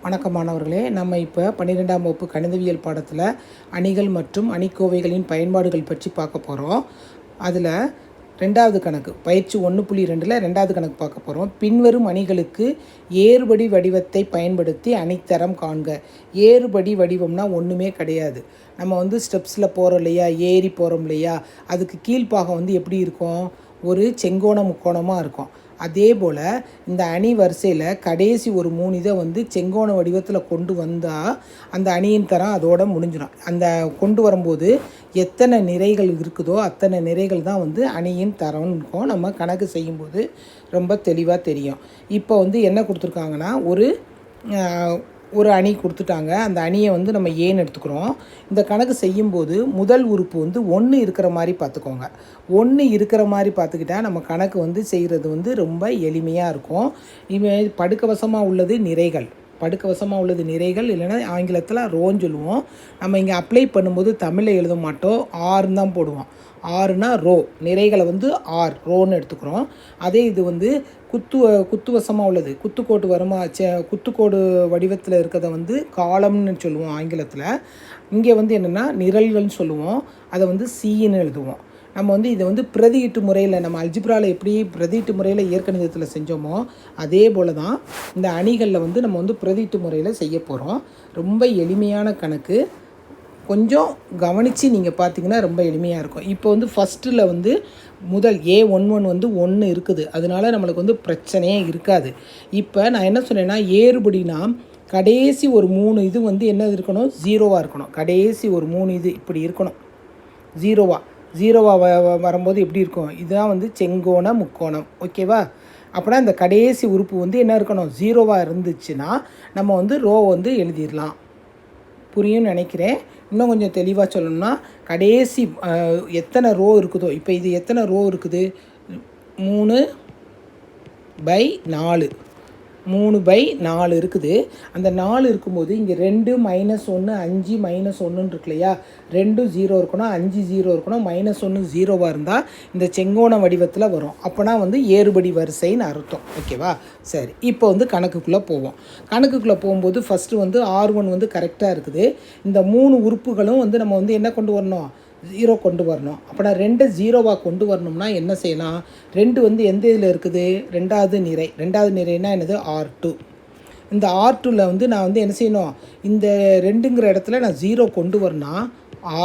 வணக்கம் மாணவர்களே, நம்ம இப்போ 12ஆம் வகுப்பு கணிதவியல் பாடத்தில் அணிகள் மற்றும் அணிக்கோவைகளின் பயன்பாடுகள் பற்றி பார்க்க போகிறோம். அதில் ரெண்டாவது கணக்கு பயிற்சி 1.2ல் ரெண்டாவது கணக்கு பார்க்க போகிறோம். பின்வரும் அணிகளுக்கு ஏறுபடி வடிவத்தை பயன்படுத்தி அணித்தரம் காண்க. ஏறுபடி வடிவம்னா ஒன்றுமே கிடையாது. நம்ம ஸ்டெப்ஸில் போகிறோம் இல்லையா, ஏறி போகிறோம் இல்லையா, அதுக்கு கீழ்ப்பாகம் எப்படி இருக்கும், ஒரு செங்கோண முக்கோணமாக இருக்கும். அதே போல் இந்த அணி வரிசையில் கடைசி ஒரு 3 இதை செங்கோண வடிவத்தில் கொண்டு வந்தால் அந்த அணியின் தரம் அதோட முடிஞ்சிடும். அந்த கொண்டு வரும்போது எத்தனை நிறைகள் இருக்குதோ அத்தனை நிறைகள் தான் அணியின் தரம்னு இருக்கும். நம்ம கணக்கு செய்யும்போது ரொம்ப தெளிவாக தெரியும். இப்போ என்ன கொடுத்துருக்காங்கன்னா, ஒரு அணி கொடுத்துட்டாங்க. அந்த அணியை நம்ம ஏன்னு எடுத்துக்கிறோம். இந்த கணக்கு செய்யும்போது முதல் உறுப்பு 1 இருக்கிற மாதிரி பார்த்துக்கோங்க. 1 இருக்கிற மாதிரி பார்த்துக்கிட்டா நம்ம கணக்கு செய்கிறது ரொம்ப எளிமையாக இருக்கும். படுக்கவசமாக உள்ளது நிறைகள், படுக்கவசமாக உள்ளது நிறைகள், இல்லைன்னா ஆங்கிலத்தில் ரோன்னு சொல்லுவோம். நம்ம இங்கே அப்ளை பண்ணும்போது தமிழில் எழுத மாட்டோம், ஆறுன்னு தான் போடுவோம். ஆறுனா ரோ, நிறைகளை ஆர் ரோன்னு எடுத்துக்கிறோம். அதே இது குத்துவசமாக உள்ளது, குத்துக்கோடு குத்துக்கோடு வடிவத்தில் இருக்கிறத காலம்னு சொல்லுவோம் ஆங்கிலத்தில். இங்கே என்னென்னா நிரல்கள்னு சொல்லுவோம். அதை சின்னு எழுதுவோம். நம்ம இதை பிரதியீட்டு முறையில், நம்ம அல்ஜிப்ராவில் எப்படி பிரதியீட்டு முறையில் இயற்கணிதத்தில் செஞ்சோமோ அதே போல் தான் இந்த அணிகளில் நம்ம பிரதியீட்டு முறையில் செய்ய போகிறோம். ரொம்ப எளிமையான கணக்கு. கொஞ்சம் கவனித்து நீங்கள் பார்த்தீங்கன்னா ரொம்ப எளிமையாக இருக்கும். இப்போ ஃபஸ்ட்டில் முதல் A11 1 இருக்குது. அதனால நம்மளுக்கு பிரச்சனையே இருக்காது. இப்போ நான் என்ன சொன்னேன்னா, ஏறுபடினா கடைசி ஒரு 3 இது என்ன இருக்கணும், 0வாக இருக்கணும். கடைசி ஒரு 3 இது இப்படி இருக்கணும், 0வா வரும்போது எப்படி இருக்கும், இதுதான் செங்கோண முக்கோணம். ஓகேவா? அப்படின்னா இந்த கடைசி உறுப்பு என்ன இருக்கணும், 0வாக இருந்துச்சுன்னா நம்ம ரோ எழுதிடலாம். புரியும்னு நினைக்கிறேன். இன்னும் கொஞ்சம் தெளிவாக சொல்லணும்னா, கடைசி எத்தனை ரோ இருக்குதோ, இப்போ இது எத்தனை ரோ இருக்குது, 3/4 3/4 இருக்குது. அந்த 4 இருக்கும்போது இங்கே 2 -1 5 -1 இருக்கு இல்லையா, 2 0 இருக்கணும், 5 0 இருக்கணும், -1 0வாக இருந்தால் இந்த செங்கோண வடிவத்தில் வரும். அப்போனா ஏறுபடி வரிசைன்னு அர்த்தம். ஓகேவா? சரி, இப்போ கணக்குக்குள்ளே போவோம். கணக்குக்குள்ளே போகும்போது ஃபஸ்ட்டு R1 கரெக்டாக இருக்குது. இந்த 3 உறுப்புகளும் நம்ம என்ன கொண்டு வரணும், 0 கொண்டு வரணும். அப்போனா 2 0வாக கொண்டு வரணும்னா என்ன செய்யலாம், 2 எந்த இதில் இருக்குது, ரெண்டாவது நிறைனா என்னது, R2. இந்த R2ல் நான் என்ன செய்யணும், இந்த 2ங்கிற இடத்துல நான் 0 கொண்டு வரணும்னா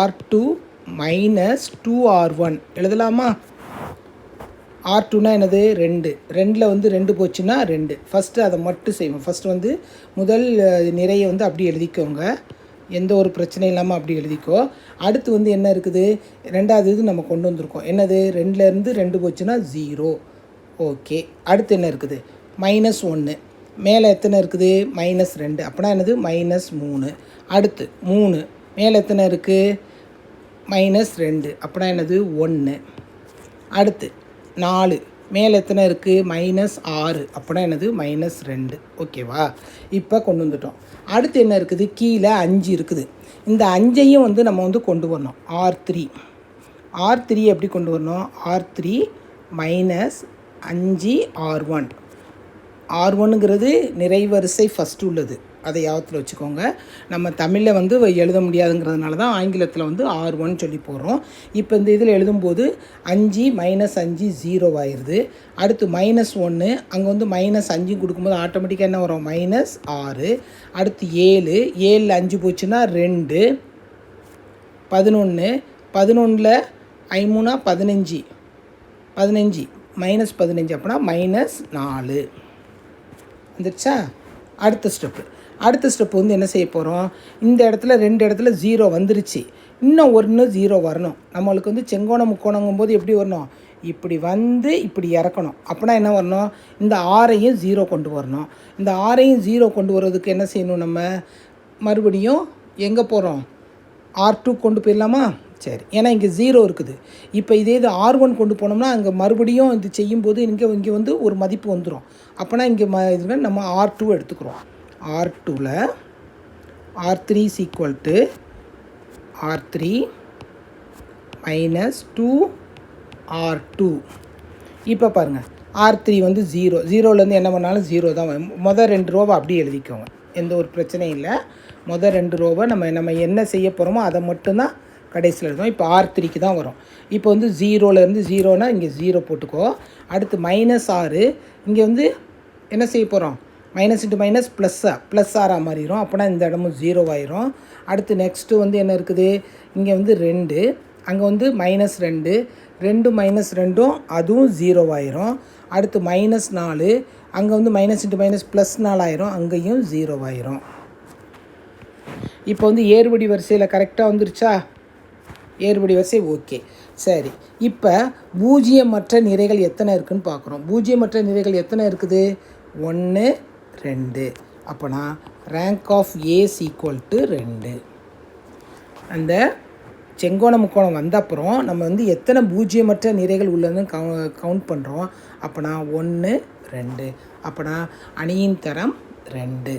R2 - 2R1 எழுதலாமா? R2னா என்னது, 2. 2ல் 2 போச்சுன்னா 2. ஃபஸ்ட்டு அதை மட்டும் செய்வோம். ஃபஸ்ட்டு முதல் நிறையை அப்படி எழுதிக்கோங்க, எந்த ஒரு பிரச்சனை இல்லாமல் அப்படி எழுதிக்கோ. அடுத்து என்ன இருக்குது, ரெண்டாவது இது நம்ம கொண்டு வந்திருக்கோம். என்னது, 2லேருந்து 2 போச்சுன்னா 0. ஓகே. அடுத்து என்ன இருக்குது, -1. மேலே எத்தனை இருக்குது, -2. அப்படின்னா என்னது, -3. அடுத்து 3, மேலே எத்தனை இருக்குது, -2. அப்படின்னா என்னது, 1. அடுத்து 4, மேலே எத்தனை இருக்குது, -6. அப்படின்னா என்னது, -2. ஓகேவா? இப்போ கொண்டு வந்துட்டோம். அடுத்து என்ன இருக்குது, கீழே 5 இருக்குது. இந்த 5ஐயும் நம்ம கொண்டு வரணும், R3 எப்படி கொண்டு வரணும், R3 - 5R1. R1ங்கிறது நிறைவரிசை ஃபஸ்ட்டு உள்ளது, அதை யாபத்தில் வச்சுக்கோங்க. நம்ம தமிழில் எழுத முடியாதுங்கிறதுனால தான் ஆங்கிலத்தில் R1 சொல்லி போடுறோம். இப்போ இந்த இதில் எழுதும்போது 5 - 5 0 ஆயிடுது. அடுத்து -1, அங்கே -5 கொடுக்கும்போது ஆட்டோமேட்டிக்காக என்ன வரும், -6. அடுத்து 7, 7ல் 5 போச்சுன்னா 2. 11, 11ல் 5 15, 15 -15 அப்படின்னா -4 வந்துடுச்சா? அடுத்த ஸ்டெப்பு என்ன செய்ய போகிறோம், இந்த இடத்துல 2 இடத்துல 0 வந்துருச்சு, இன்னும் 1 0 வரணும். நம்மளுக்கு செங்கோண முக்கோணங்கும்போது எப்படி வரணும், இப்படி இப்படி இறக்கணும். அப்படின்னா என்ன வரணும், இந்த 6ஐயும் 0 கொண்டு வரணும். இந்த 6ஐயும் 0 கொண்டு வர்றதுக்கு என்ன செய்யணும், நம்ம மறுபடியும் எங்கே போகிறோம், R2 கொண்டு போயிடலாமா? சரி, ஏன்னா இங்கே 0 இருக்குது. இப்போ இது R1 கொண்டு போனோம்னா அங்கே மறுபடியும் இது செய்யும்போது இங்கே ஒரு மதிப்பு வந்துடும். அப்போனா இங்கே நம்ம R2 எடுத்துக்கிறோம். R2ல் R3 = R3 - 2R2. இப்போ பாருங்கள், R3 0, 0லேருந்து என்ன பண்ணாலும் 0 தான். மொதல் 2 ரோவை அப்படியே எழுதிக்கோங்க. எந்த ஒரு பிரச்சனையும் இல்லை. மொதல் 2 ரோவை நம்ம என்ன செய்ய போகிறோமோ அதை மட்டும்தான் கடைசியில் எழுதும். இப்போ R3க்கு தான் வரும். இப்போ வந்து 0லேருந்து 0னா இங்கே 0 போட்டுக்கோ. அடுத்து -6 இங்கே வந்து என்ன செய்ய போகிறோம், மைனஸ் இன்ட்டு மைனஸ் ப்ளஸ் ஆராக மாறிடும். அப்போனா இந்த இடமும் 0 ஆயிரும். அடுத்து நெக்ஸ்ட்டு வந்து என்ன இருக்குது, இங்கே வந்து 2, அங்கே வந்து -2, 2 -2ம் அதுவும் 0 ஆயிரும். அடுத்து -4, அங்கே வந்து மைனஸ் இன்ட்டு மைனஸ் +4 ஆயிரும், அங்கேயும் 0 ஆயிரும். இப்போ வந்து ஏறுபடி வரிசையில் கரெக்டாக வந்துருச்சா? ஏறுபடி வரிசை ஓகே. சரி, இப்போ பூஜ்ஜியமற்ற நிறைகள் எத்தனை இருக்குதுன்னு பார்க்குறோம். பூஜ்ஜியமற்ற நிறைகள் எத்தனை இருக்குது? 1, 2. அப்போனா rank of A's equal to 2. அந்த செங்கோண முக்கோணம் வந்த அப்புறம் நம்ம வந்து எத்தனை பூஜ்ஜியமற்ற நிறைகள் உள்ளதுன்னு கவுண்ட் பண்ணுறோம். அப்போனா 1, 2. அப்போனா அணியின் தரம் 2.